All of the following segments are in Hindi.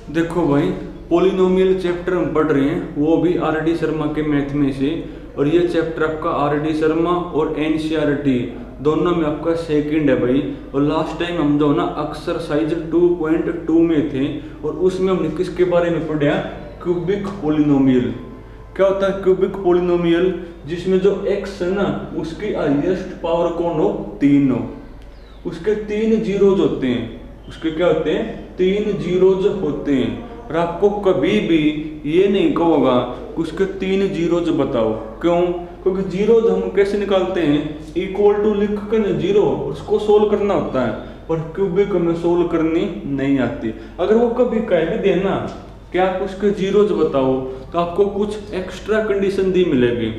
देखो भाई, पोलिनोमियल चैप्टर हम पढ़ रहे हैं, वो भी आर डी शर्मा के मैथ में से। और ये चैप्टर आपका आर डी शर्मा और एनसीईआरटी दोनों में आपका सेकंड है भाई। और लास्ट टाइम हम जो ना एक्सरसाइज 2.2 में थे, और उसमें हमने किसके बारे में पढ़ा? Cubic polynomial. क्या होता है क्यूबिक पोलिनोमियल? जिसमें जो एक्स है ना, उसकी हाईएस्ट पावर कौन हो? 3 हो। उसके 3 जीरोज होते हैं। उसके क्या होते हैं? 3 जीरोज होते हैं। और आपको कभी भी ये नहीं कहोगा कि उसके 3 जीरोज बताओ। क्यों? क्योंकि जीरोज हम कैसे निकालते हैं? इक्वल टू लिख कर जीरो उसको सोल्व करना होता है, पर क्यूबिक में सोल्व करनी नहीं आती। अगर वो कभी कह भी देना कि आप उसके जीरोज बताओ, तो आपको कुछ एक्स्ट्रा कंडीशन दी मिलेगी।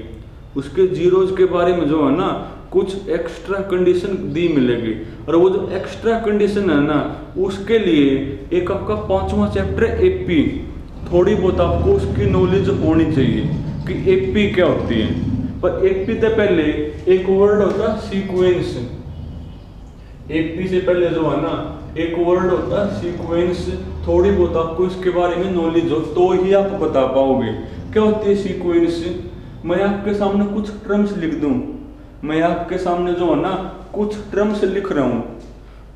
उसके जीरोज के बारे में जो है ना, कुछ एक्स्ट्रा कंडीशन दी मिलेगी। और वो जो एक्स्ट्रा कंडीशन है ना, उसके लिए एक आपका 5वां चैप्टर है एपी। थोड़ी बहुत आपको उसकी नॉलेज होनी चाहिए कि एपी क्या होती है। पर एपी से पहले एक वर्ड होता है सीक्वेंस। एपी से पहले जो है ना, एक वर्ड होता है सीक्वेंस। थोड़ी बहुत आपको इसके बारे में नॉलेज हो तो ही आप बता पाओगे क्या होती है सीक्वेंस। मैं आपके सामने कुछ टर्म्स लिख दूं, मैं आपके सामने जो है ना कुछ टर्म्स लिख रहा हूं,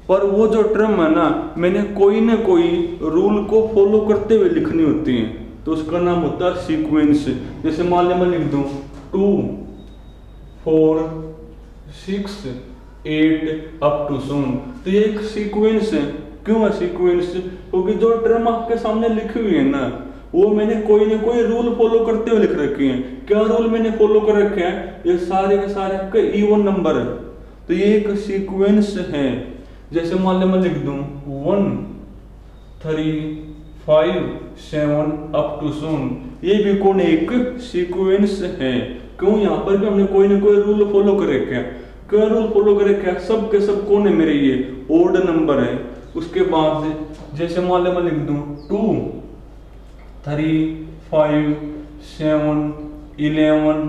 पर वो जो टर्म है ना, मैंने कोई ना कोई रूल को फॉलो करते हुए लिखनी होती है, तो उसका नाम होता है सीक्वेंस। जैसे मान लो मैं लिख दूं 2 4 6 8 अप टू सोन, तो ये एक सीक्वेंस है। क्यों है सीक्वेंस? क्योंकि जो टर्म आपके सामने लिखी हुई है ना, वो मैंने कोई ना कोई रूल फॉलो करते हुए लिख रखे हैं। क्या रूल मैंने फॉलो कर रखे हैं? ये सारे के सारे आपके इवन नंबर है, तो ये एक सीक्वेंस है। जैसे मान लो मैं लिख दूं 1 3 5 7 अप टू सोन, ये भी कौन एक सीक्वेंस है। क्यों? यहाँ पर भी हमने कोई ना कोई रूल फॉलो कर रखे हैं। क्या रूल फॉलो कर रखे हैं? सब के सब कौन है मेरे? ये ओड नंबर है। उसके बाद जैसे मान लो मैं लिख दूं 2 3 5 7 11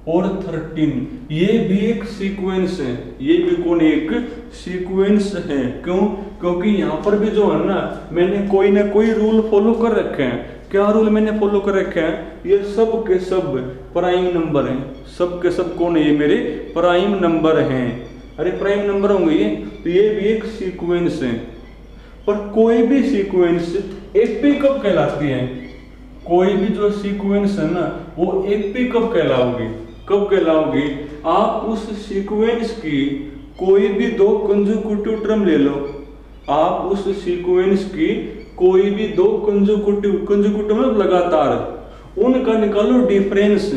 और 13, ये भी एक सीक्वेंस है। ये भी कौन? एक सीक्वेंस है। क्यों? क्योंकि यहाँ पर भी जो है ना, मैंने कोई ना कोई रूल फॉलो कर रखे हैं। क्या रूल मैंने फॉलो कर रखे हैं? ये सब के सब प्राइम नंबर हैं। सब के सब कौन है? ये मेरे प्राइम नंबर हैं। अरे प्राइम नंबर होंगे ये, तो ये भी एक सीक्वेंस है। पर कोई भी सीक्वेंस एपी कब कहलाती है? कोई भी जो सीक्वेंस है ना, वो एपी कब कहलाओगी? कब कहलाओगी? आप उस सीक्वेंस की कोई भी 2 कंसेक्यूटिव टर्म ले लो। आप उस सीक्वेंस की कोई भी 2 कंसेक्यूटिव मतलब लगातार, उनका निकालो डिफरेंस।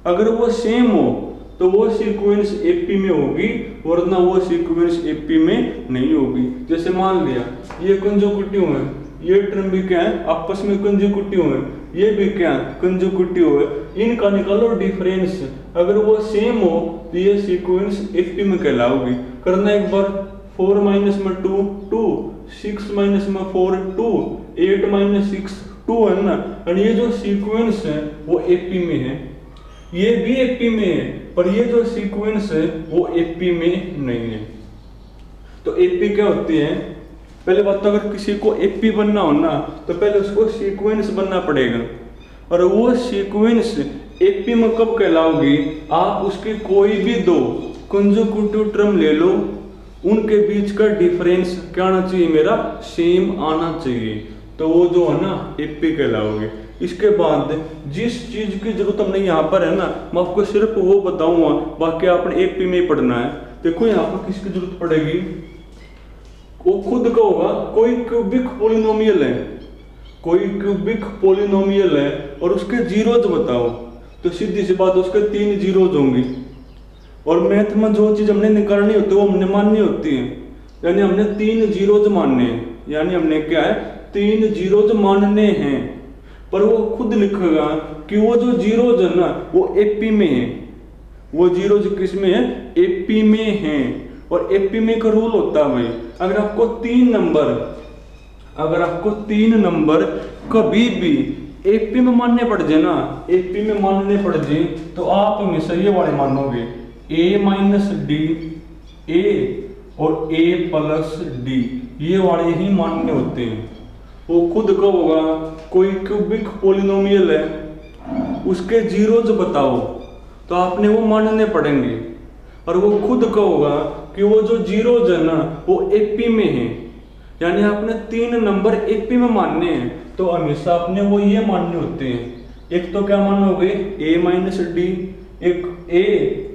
अगर वो सेम हो तो वो सीक्वेंस एपी में होगी, वरना वो सीक्वेंस एपी में नहीं होगी। जैसे मान लिया ये कंसेक्यूटिव है, ये टर्म भी क्या है? आपस में कंसेक्यूटिव है। ये भी क्या? कंसेक्यूटिव है। इनका निकालो डिफरेंस। अगर वो सेम हो तो ये सीक्वेंस एपी में कहलाओगी। करना एक बार, 4 माइनस में 2 2, 6 माइनस में 4 2, 8 माइनस 6 2 है ना। और ये जो सीक्वेंस है वो एपी में है, ये भी एपी में है, पर ये जो सीक्वेंस है वो एपी में नहीं है। तो एपी क्या होती है? पहले बात तो अगर किसी को एपी बनना हो ना, तो पहले उसको सीक्वेंस बनना पड़ेगा। और वो सीक्वेंस एपी में कब कहलाओगी? आप उसकी कोई भी 2 कंसेक्यूटिव टर्म ले लो, उनके बीच का डिफरेंस क्या आना चाहिए? मेरा सेम आना चाहिए, तो वो जो है ना एपी कहलाओगे। इसके बाद जिस चीज की जरूरत हमने यहाँ पर है ना, मैं आपको सिर्फ वो बताऊंगा, बाकी आपने एपी में ही पढ़ना है। देखो यहाँ पर किसकी जरूरत पड़ेगी? वो खुद का होगा। कोई क्यूबिक पोलिनोमियल है, कोई क्यूबिक पोलिनोमियल है, और उसके जीरोज बताओ, तो सीधी सी बात उसके 3 जीरोज होंगी। और मैथ में जो चीज हमने निकालनी होती है वो हमने माननी होती है, यानी हमने 3 जीरोज मानने हैं। यानी हमने क्या है? 3 जीरोज मानने हैं। पर वो खुद लिखेगा कि वो जो जीरोज है ना, वो एपी में है। वो जीरोज किस में है? एपी में है। और एपी में का रूल होता है भाई, अगर आपको 3 नंबर कभी भी एपी में मानने पड़ जाए ना, एपी में मानने पड़ जाए, तो आप हमेशा ये वाले मानोगे a माइनस डी, ए और a प्लस डी, ये वाले ही मानने होते हैं। वो खुद का होगा कोई क्यूबिक पोलिनोमियल है, उसके जीरोज बताओ, तो आपने वो मानने पड़ेंगे। और वो खुद का होगा कि वो जो जीरोज है ना वो एपी में है, यानी आपने 3 नंबर एपी में मानने हैं, तो हमेशा आपने वो ये मानने होते हैं। एक तो क्या मानोगे a माइनस डी, एक a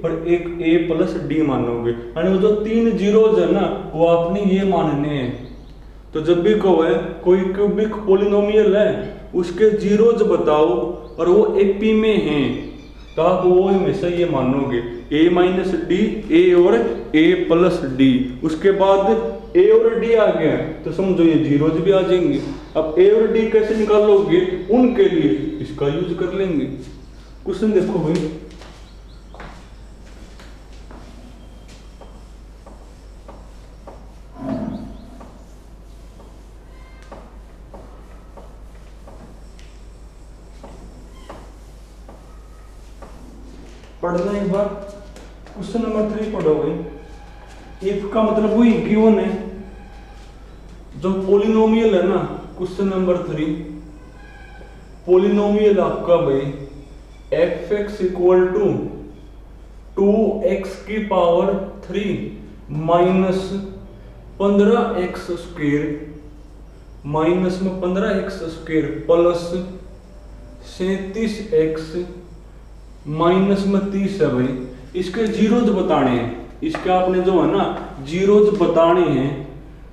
और एक a प्लस डी मानोगे, यानी वो जो 3 जीरोज है ना वो आपने ये मानने हैं। तो जब भी कहो है कोई क्यूबिक पोलिनोमियल है उसके जीरोज बताओ और वो एपी में हैं, तो आप वो हमेशा ये मानोगे a माइनस डी, a और a प्लस डी। उसके बाद a और d आ गया तो समझो ये जीरोज भी आ जाएंगे। अब a और d कैसे निकालोगे, उनके लिए इसका यूज कर लेंगे। क्वेश्चन देखो भाई, पढ़ना एक बार। क्वेश्चन नंबर 3 पढ़ो भाई। इफ का मतलब वही गिवन है, जो पोलिनोमियल है ना। क्वेश्चन नंबर 3 पोलिनोमियल आपका भाई F x equal to 2x की power 3 minus 15x square, minus में 15x square plus 37x minus में 30 है भाई। इसके जीरोज बताने हैं, इसके आपने जो है ना जीरोज बताने हैं,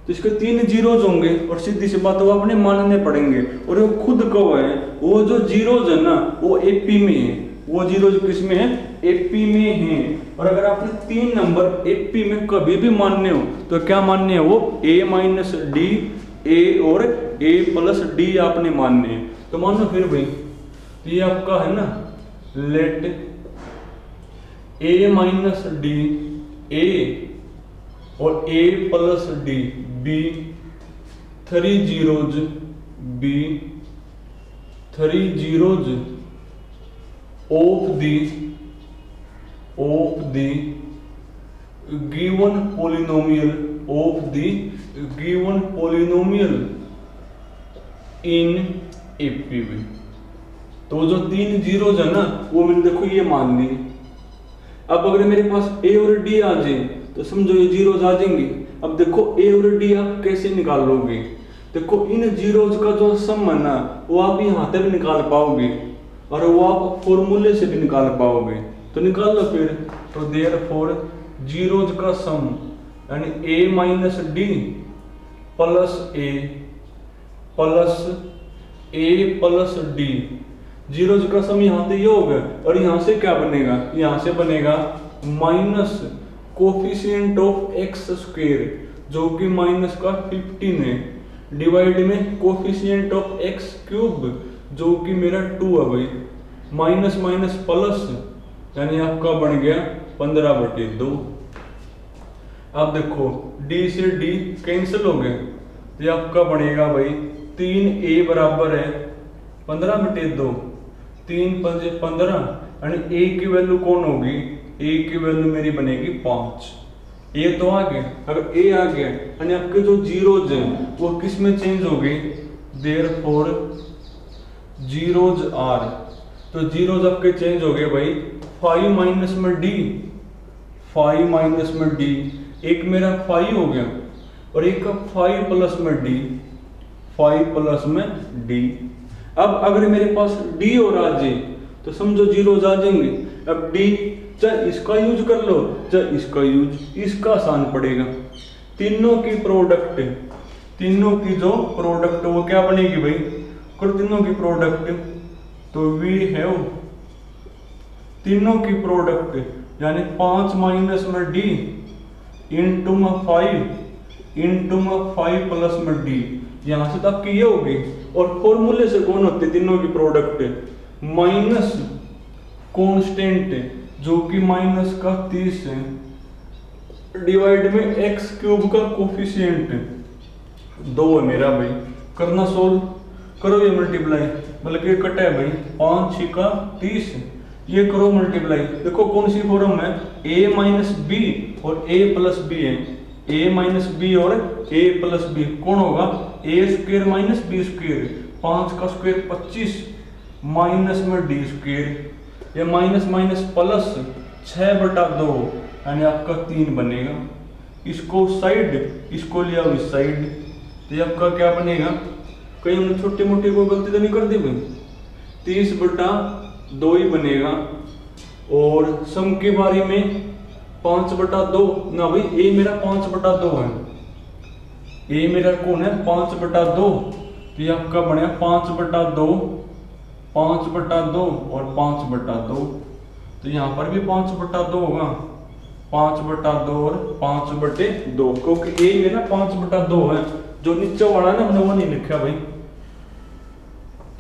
तो इसके 3 जीरोज होंगे और सीधी सी बात वो आपने मानने पड़ेंगे। और वो खुद कब है, वो जो जीरोज है ना वो एपी में है, वो जीरोज किस में है, एपी में है। और अगर आपने 3 नंबर एपी में कभी भी मानने हो तो क्या मानने हैं, वो a माइनस डी, a और a प्लस डी आपने मानने हैं। तो मानो फिर भाई, तो ये आपका है ना let a minus D, a और a plus D be 3 zeros, be 3 zeros of the given polynomial, of the given polynomial in एपीवी। तो जो 3 जीरोज है ना वो मैंने देखो ये मान ली। अब अगर मेरे पास a और d आ जाए तो समझो ये जीरोज आ जाएंगे। अब देखो a और d आप कैसे निकालोगे, देखो इन जीरोज का जो सम है ना वो आप यहाँ तक निकाल पाओगे और वो आप फॉर्मूले से भी निकाल पाओगे। तो निकाल लो फिर। तो देयरफॉर जीरोज का सम यानी a minus D plus a plus D, zeros का सम यहाँ से ये होगा और यहाँ से क्या बनेगा, यहाँ से बनेगा minus coefficient of x square जो कि माइनस का 15 है, डिवाइड में कोफिशिएंट ऑफ एक्स क्यूब जो कि मेरा 2 है भाई, माइनस माइनस प्लस यानी आपका बन गया 15/2। अब देखो d से d कैंसिल हो गए तो ये आपका बनेगा भाई 3a बराबर है 15/2, 3 5 15 यानी a की वैल्यू कौन होगी, a की वैल्यू मेरी बनेगी 5। a तो आ गया, अगर a आ गया यानी आपके जो जीरोज हैं वो किस में चेंज हो गए, देयरफॉर जीरोज आर। तो जीरोज आपके चेंज हो गए भाई 5 माइनस में d, 5 माइनस में d, एक मेरा 5 हो गया और एक का 5 प्लस में d, 5 प्लस में d। अब अगर मेरे पास d और आ जाए तो समझो जीरोज आ जाएंगे। अब d चाहे इसका यूज कर लो चाहे इसका यूज, इसका आसान पड़ेगा। तीनों की प्रोडक्ट, तीनों की जो प्रोडक्ट वो क्या बनेगी भाई, कर तीनों की प्रोडक्ट तो वी हैव तीनों की प्रोडक्ट यानी 5 माइनस में d इंटू में 5 इंटू में 5 प्लस में d, यहां से तक की ये होगी। और फॉर्मूले से कौन होते तीनों की प्रोडक्ट, माइनस कांस्टेंट जो कि माइनस का 30 है डिवाइड में एक्स क्यूब का कोफिशिएंट 2 है मेरा भाई। करना सोल्व करो, ये मल्टीप्लाई मतलब कि कटा है भाई 5 6 का 30, ये करो मल्टीप्लाई। देखो कौन सी फॉर्म है, a माइनस बी और a प्लस बी है, ए माइनस बी और ए प्लस बी कौन होगा, ए स्क्वेयर माइनस बी स्क्वेयर, 5 का स्क्वेयर 25 माइनस में डी स्क्वेयर, ये माइनस माइनस प्लस 6/2 यानी आपका 3 बनेगा। इसको साइड, इसको लिया इस साइड, तो ये आपका क्या बनेगा, कहीं हमने छोटी मोटी कोई गलती तो नहीं कर दी भाई, 30/2 ही बनेगा। और सम की बारी में 5/2 ना भाई, ए मेरा 5/2 है, ए मेरा कौन है 5/2, तो ये आपका बनेगा 5/2, 5/2 और 5/2, तो यहाँ पर भी 5/2 होगा, 5/2 और 5/2, क्योंकि ए मेरा 5/2 है, जो नीचे वाला है ना हमने वो नहीं लिखा भाई।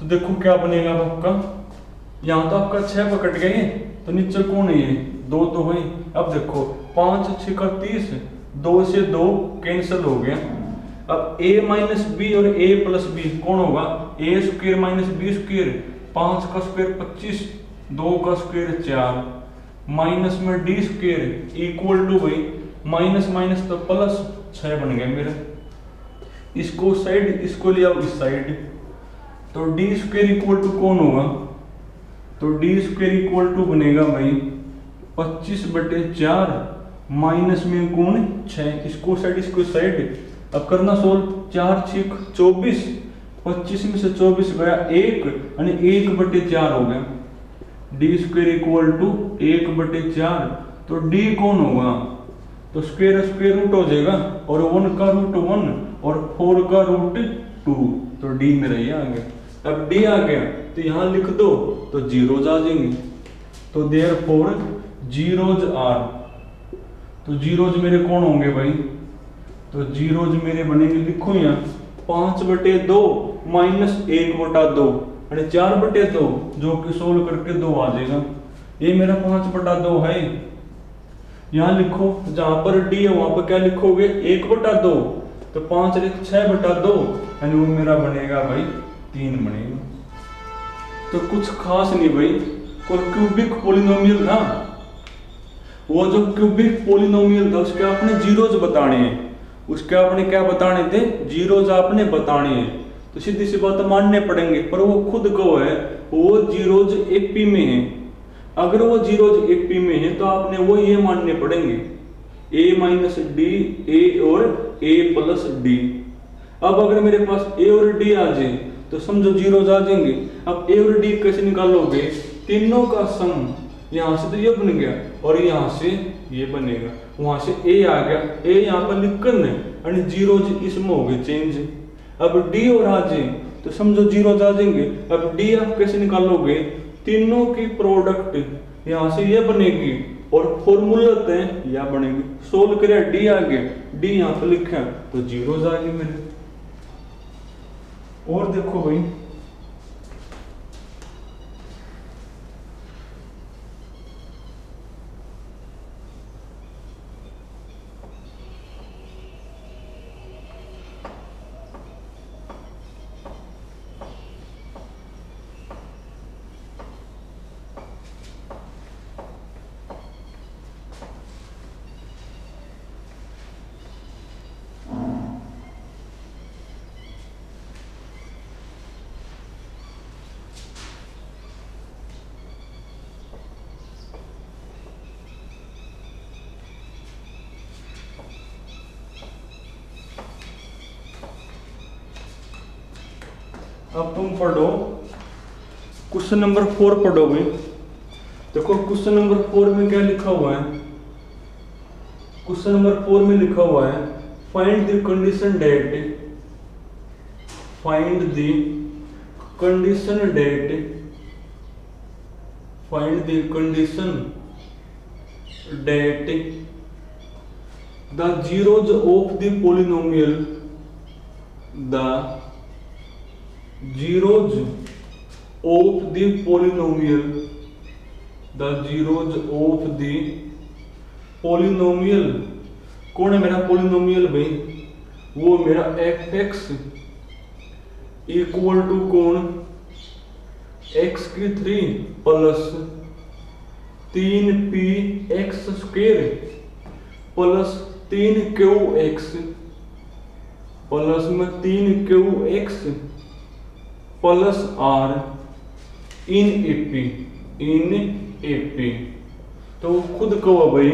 तो देखो क्या बनेगा आपका, यहाँ तो आपका 6 पकड़ गए, तो नीचे कौन है, 2 तो है। अब देखो 5 6 का 30, 2 से 2 कैंसिल हो गया। अब a माइनस बी और a प्लस बी कौन होगा, ए स्क्वेयर माइनस बी स्क्वेयर, 5 का स्क्वेयर 25, 2 का स्क्वेयर 4, माइनस में डी स्क्वेयर इक्वल टू भाई माइनस माइनस तो प्लस 6 बन गया मेरा। इसको साइड, इसको लिया इस साइड, तो डी स्क्वेयर इक्वल टू कौन होगा, तो डी स्क्वेयर इक्वल टू बनेगा भाई 25/4 माइनस में कौन 6, इसको साइड इसको साइड। अब करना सोल्व, 4 6 24, 25 में से 24 गया 1 यानी 1/4 हो गया। डी स्क्वेयर इक्वल टू 1/4, तो डी कौन होगा, तो स्क्वेयर स्क्वेयर रूट हो जाएगा, और 1 का रूट 1 और 4 का रूट 2, तो डी मेरा ये आ गया। अब डी आ गया तो यहां लिख दो, तो जीरोज आ जाएंगे, तो देयरफॉर जीरोज आर, तो जीरोज मेरे कौन होंगे भाई, तो जीरोज मेरे बनेंगे, लिखो यहाँ 5/2 माइनस 1/2 यानी 4/2, जो कि सोल्व करके 2 आ जाएगा। ये मेरा 5/2 है। यहाँ लिखो जहां पर डी है वहां पर क्या लिखोगे 1/2, तो 5 6/2 यानी वो मेरा बनेगा भाई 3 बनेगा। तो कुछ खास नहीं भाई, कोई क्यूबिक पॉलिनोमियल था, वो जो क्यूबिक पॉलिनोमियल था उसके आपने जीरोज बताने हैं, उसके आपने क्या बताने थे, जीरोज आपने बताने हैं। तो सीधी सी बात मानने पड़ेंगे, पर वो खुद को है वो जीरोज एपी में है। अगर वो जीरोज एपी में है तो आपने वो ये मानने पड़ेंगे a माइनस डी, ए और a प्लस डी। अब अगर मेरे पास a और d आ जाए तो समझो जीरोज आ जाएंगे। अब a और d कैसे निकालोगे, तीनों का सम, यहाँ से तो ये बन गया और यहाँ से ये बनेगा, वहां से a आ गया, a यहाँ पर लिखकर यानी जीरोज इसमें हो गए चेंज। अब d और आ जाए तो समझो जीरोज आ जाएंगे। अब d आप कैसे निकालोगे, तीनों की प्रोडक्ट यहाँ से ये बनेगी और फॉर्मूला है यह बनेगी। सोल्व करें डी आ गया, डी यहाँ पे लिखा तो जीरोज आ गए मेरे। और देखो भाई अब तुम पढ़ो क्वेश्चन नंबर 4 पढ़ो भाई। देखो क्वेश्चन नंबर 4 में क्या लिखा हुआ है, क्वेश्चन नंबर 4 में लिखा हुआ है find the condition date, find the condition date, find the condition date the zeros of the polynomial, the zeros of the polynomial, the zeros of the polynomial। कौन है मेरा पोलिनोमियल भाई, वो मेरा fx इक्वल टू कौन x³ plus 3p x² plus 3QX plus में 3QX प्लस R इन AP। तो खुद कहो भाई,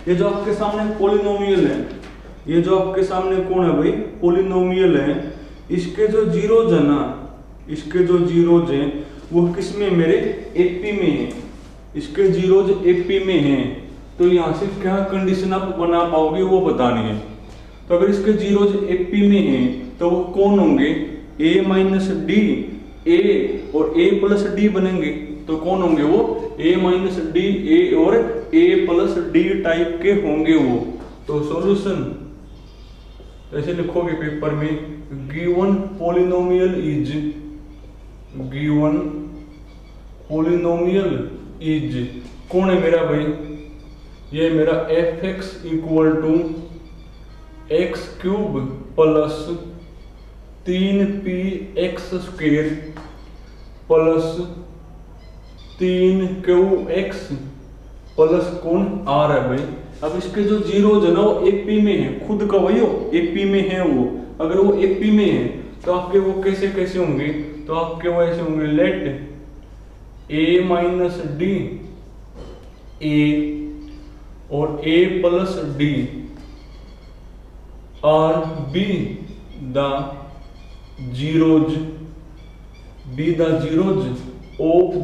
ये जो आपके सामने पॉलिनोमियल है, ये जो आपके सामने कौन है भाई, पॉलिनोमियल है, इसके जो जीरोज है ना, इसके जो जीरोज हैं वो किस में, मेरे AP में है। इसके जीरोज AP में हैं, तो यहाँ से क्या कंडीशन आप बना पाओगे वो बतानी है। तो अगर इसके जीरोज AP में हैं तो वो कौन होंगे, A माइनस डी, A और A प्लस डी बनेंगे। तो कौन होंगे वो, A माइनस डी, A और A प्लस डी टाइप के होंगे वो। तो सॉल्यूशन ऐसे लिखोगे पेपर में, गिवन पॉलिनोमियल इज कौन है मेरा भाई, ये मेरा fx equal to X cube plus 3px square plus 3qx plus कौन r है भाई। अब इसके जो जीरोज है ना वो AP में है, खुद का वही हो AP में है वो। अगर वो AP में है तो आपके वो कैसे कैसे होंगे, तो आपके वो ऐसे होंगे, let A minus D A और A plus D are be the zeros of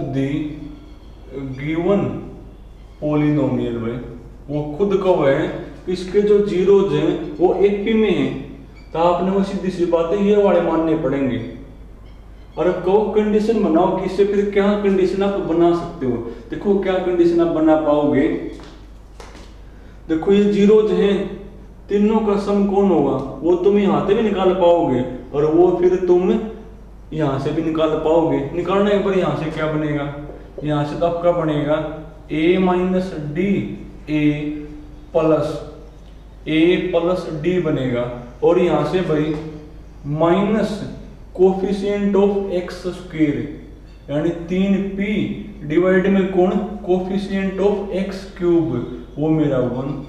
the given polynomial भाई। वो खुद कब है, इसके जो जीरोज हैं वो AP में हैं, तो आपने वो सीधी सी बात है ये वाले मानने पड़ेंगे। और अब कहो कंडीशन बनाओ कि इससे फिर क्या कंडीशन आप बना सकते हो। देखो क्या कंडीशन आप बना पाओगे, देखो ये जीरोज हैं, तीनों का सम कौन होगा, वो तुम यहाँ से भी निकाल पाओगे और वो फिर तुम यहाँ से भी निकाल पाओगे। निकालना एक बार, यहाँ से क्या बनेगा, यहाँ से तो आपका बनेगा A minus D A plus D बनेगा, और यहाँ से भाई minus coefficient of x square यानी 3p डिवाइड में कौन, कोफिशिएंट ऑफ एक्स क्यूब, वो मेरा 1,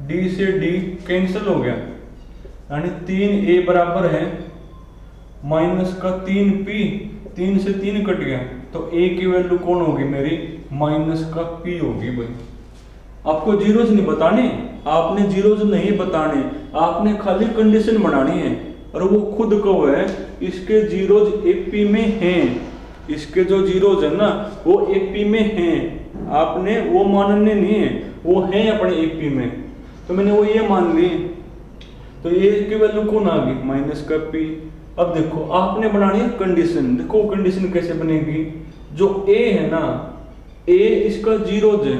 d से d कैंसिल हो गया, यानी 3a बराबर है माइनस का 3p, 3 से 3 कट गया, तो a की वैल्यू कौन होगी मेरी, माइनस का p होगी भाई। आपको जीरोज नहीं बताने, आपने जीरोज नहीं बताने, आपने खाली कंडीशन बनानी है। और वो खुद को है, इसके जीरोज AP में हैं, इसके जो जीरोज है ना वो AP में हैं, आपने वो मानने नहीं है, वो हैं अपने AP में, तो मैंने वो ये मान ली। तो ये की वैल्यू कौन आ गई, माइनस का p। अब देखो आपने बनानी है कंडीशन, देखो कंडीशन कैसे बनेगी, जो A है ना, A इसका जीरोज है,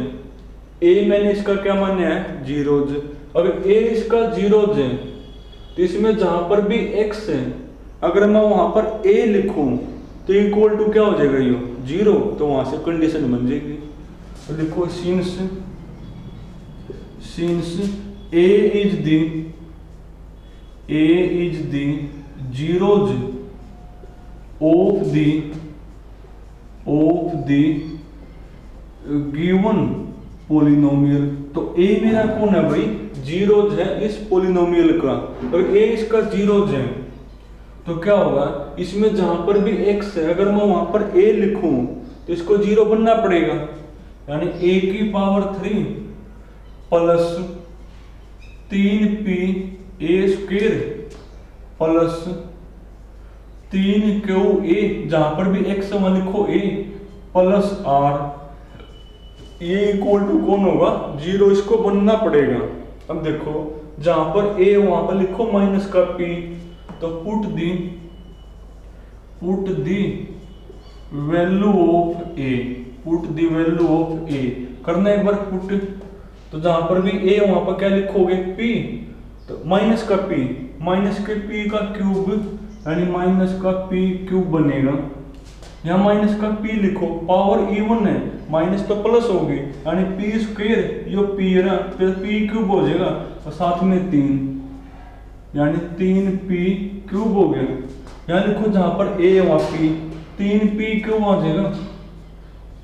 A मैंने इसका क्या माना है, जीरोज। अगर A इसका जीरोज है तो इसमें जहां पर भी x है, अगर मैं वहां पर A लिखूं तो इक्वल टू क्या हो जाएगा, ये 0, तो वहां से कंडीशन बन जाएगी। तो देखो since A is the zeros of the given polynomial. तो A मेरा कौन है भाई, जीरोज है इस पॉलिनोमियल का। अगर A इसका जीरोज है तो क्या होगा, इसमें जहां पर भी x है, अगर मैं वहां पर A लिखूं तो इसको 0 बनना पड़ेगा, यानी A की power 3 plus 3pa square plus 3qa, जहां पर भी x है वहां लिखो A प्लस r, ये इक्वल टू कौन होगा, 0, इसको बनना पड़ेगा। अब देखो जहां पर A वहां पर लिखो माइनस का p, तो put the value of A करना एक बार पुट। तो जहां पर भी A वहां पर क्या लिखोगे, p, तो माइनस का p, माइनस के p का क्यूब यानी माइनस का p क्यूब बनेगा। यहाँ माइनस का p लिखो, पावर इवन है, माइनस तो प्लस होगी यानी p स्क्वायर, यो p है ना, फिर p क्यूब हो जाएगा और साथ में 3 यानी 3p क्यूब हो गया। यहाँ लिखो जहां पर a है वहां p, 3p क्यूब आ जाएगा,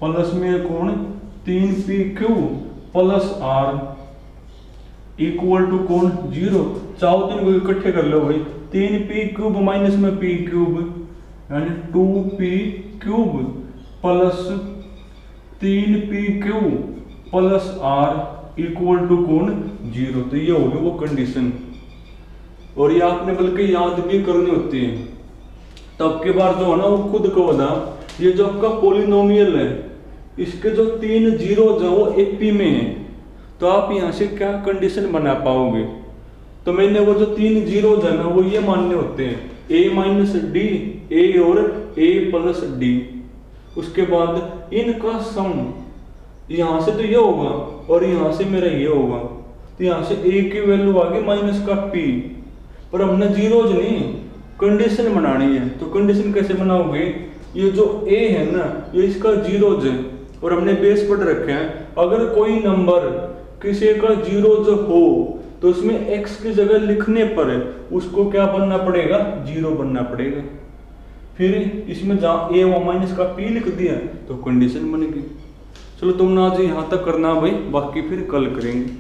प्लस में कौन 3p cube plus R equal to कौन 0। चाहो तीन को इकट्ठे कर लो भाई, 3p³ माइनस में p³ यानी 2p³ plus 3p³ plus R equal to कौन 0। तो ये होगी वो कंडीशन, और ये आपने बल्कि याद भी करनी होती है। तब के बार जो है ना वो खुद को बता, ये जो आपका पोलिनोमियल है इसके जो 3 जीरोज है वो एपी में है, तो आप यहाँ से क्या कंडीशन बना पाओगे। तो मैंने वो जो 3 जीरोज है ना वो ये मानने होते हैं a माइनस डी, ए और a प्लस डी। उसके बाद इनका सम यहाँ से तो ये होगा और यहाँ से मेरा ये होगा, तो यहाँ से a की वैल्यू आ गई माइनस का p, पर हमने जीरोज नहीं कंडीशन बनानी है। तो कंडीशन कैसे बनाओगे, ये जो a है ना ये इसका जीरोज है और हमने बेस पढ़ रखे हैं, अगर कोई नंबर किसी का जीरोज हो तो उसमें x की जगह लिखने पर उसको क्या बनना पड़ेगा, 0 बनना पड़ेगा। फिर इसमें जहाँ a व माइनस का p लिख दिया तो कंडीशन बनेगी। चलो तुम ना आज यहाँ तक करना भाई, बाकी फिर कल करेंगे।